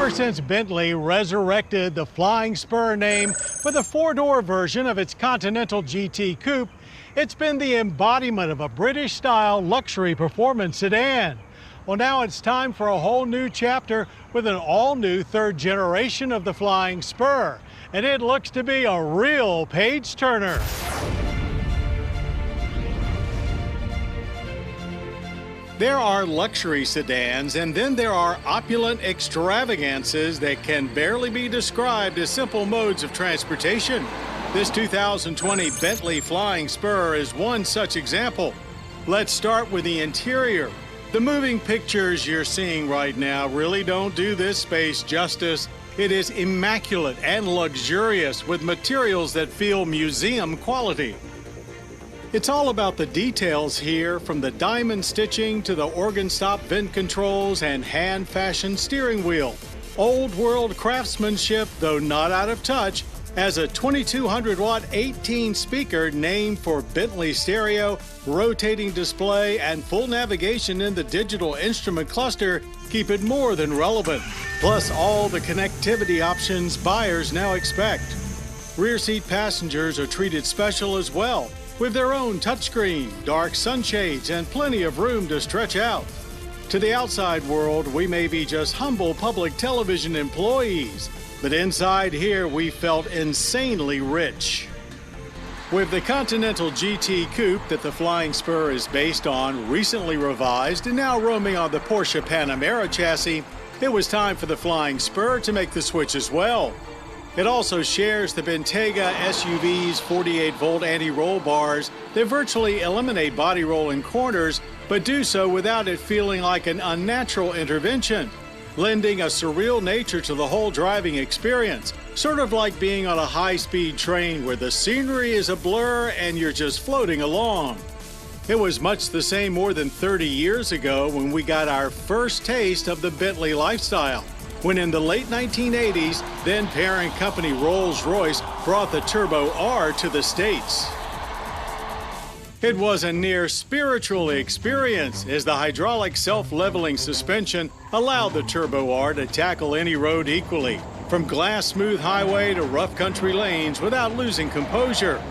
Ever since Bentley resurrected the Flying Spur name for the four-door version of its Continental GT Coupe, it's been the embodiment of a British-style luxury performance sedan. Well, now it's time for a whole new chapter with an all-new third generation of the Flying Spur, and it looks to be a real page-turner. There are luxury sedans, and then there are opulent extravagances that can barely be described as simple modes of transportation. This 2020 Bentley Flying Spur is one such example. Let's start with the interior. The moving pictures you're seeing right now really don't do this space justice. It is immaculate and luxurious with materials that feel museum quality. It's all about the details here, from the diamond stitching to the organ stop vent controls and hand-fashioned steering wheel. Old world craftsmanship, though not out of touch, as a 2200-watt 18-speaker named for Bentley stereo, rotating display, and full navigation in the digital instrument cluster keep it more than relevant. Plus all the connectivity options buyers now expect. Rear seat passengers are treated special as well, with their own touchscreen, dark sunshades, and plenty of room to stretch out. To the outside world, we may be just humble public television employees, but inside here we felt insanely rich. With the Continental GT Coupe that the Flying Spur is based on, recently revised and now roaming on the Porsche Panamera chassis, it was time for the Flying Spur to make the switch as well. It also shares the Bentayga SUV's 48-volt anti-roll bars that virtually eliminate body roll in corners, but do so without it feeling like an unnatural intervention, lending a surreal nature to the whole driving experience, sort of like being on a high-speed train where the scenery is a blur and you're just floating along. It was much the same more than 30 years ago when we got our first taste of the Bentley lifestyle, when in the late 1980s, then parent company Rolls-Royce brought the Turbo R to the States. It was a near spiritual experience, as the hydraulic self-leveling suspension allowed the Turbo R to tackle any road equally, from glass-smooth highway to rough country lanes without losing composure.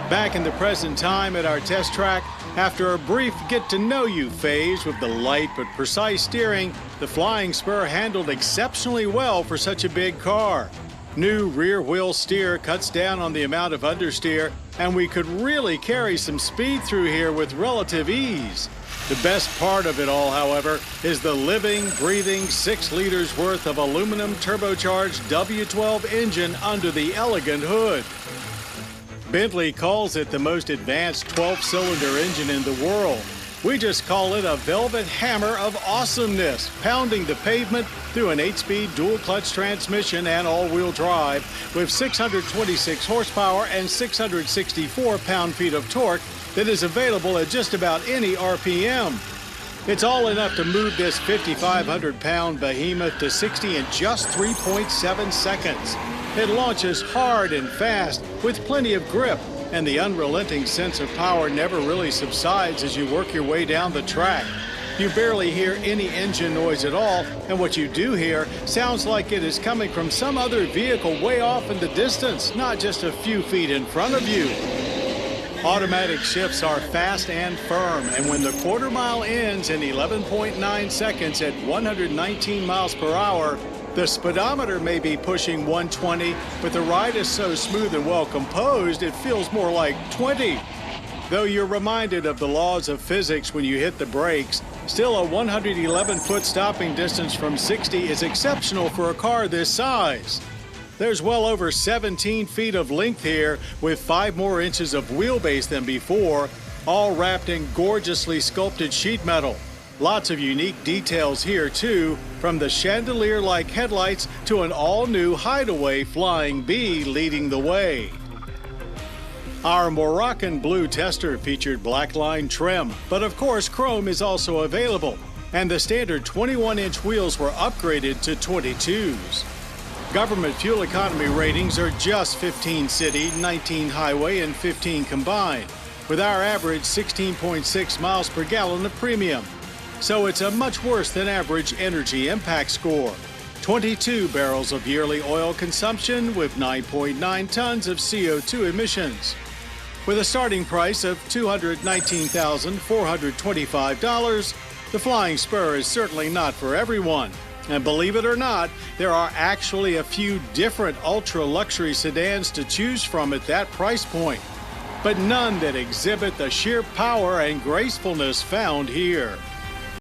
Back in the present time at our test track, after a brief get-to-know-you phase with the light but precise steering, the Flying Spur handled exceptionally well for such a big car. New rear-wheel steer cuts down on the amount of understeer, and we could really carry some speed through here with relative ease. The best part of it all, however, is the living, breathing 6 liters worth of aluminum turbocharged W12 engine under the elegant hood. Bentley calls it the most advanced 12-cylinder engine in the world. We just call it a velvet hammer of awesomeness, pounding the pavement through an 8-speed dual-clutch transmission and all-wheel drive with 626 horsepower and 664 pound-feet of torque that is available at just about any RPM. It's all enough to move this 5,500-pound behemoth to 60 in just 3.7 seconds. It launches hard and fast with plenty of grip, and the unrelenting sense of power never really subsides as you work your way down the track. You barely hear any engine noise at all, and what you do hear sounds like it is coming from some other vehicle way off in the distance, not just a few feet in front of you. Automatic shifts are fast and firm, and when the quarter mile ends in 11.9 seconds at 119 miles per hour, the speedometer may be pushing 120, but the ride is so smooth and well composed it feels more like 20. Though you're reminded of the laws of physics when you hit the brakes, still a 111-foot stopping distance from 60 is exceptional for a car this size. There's well over 17 feet of length here, with 5 more inches of wheelbase than before, all wrapped in gorgeously sculpted sheet metal. Lots of unique details here too, from the chandelier-like headlights to an all-new hideaway Flying B leading the way. Our Moroccan blue tester featured black line trim, but of course chrome is also available, and the standard 21-inch wheels were upgraded to 22s. Government fuel economy ratings are just 15 city, 19 highway, and 15 combined, with our average 16.6 miles per gallon of premium. So it's a much worse than average energy impact score. 22 barrels of yearly oil consumption with 9.9 tons of CO2 emissions. With a starting price of $219,425, the Flying Spur is certainly not for everyone. And believe it or not, there are actually a few different ultra-luxury sedans to choose from at that price point, but none that exhibit the sheer power and gracefulness found here.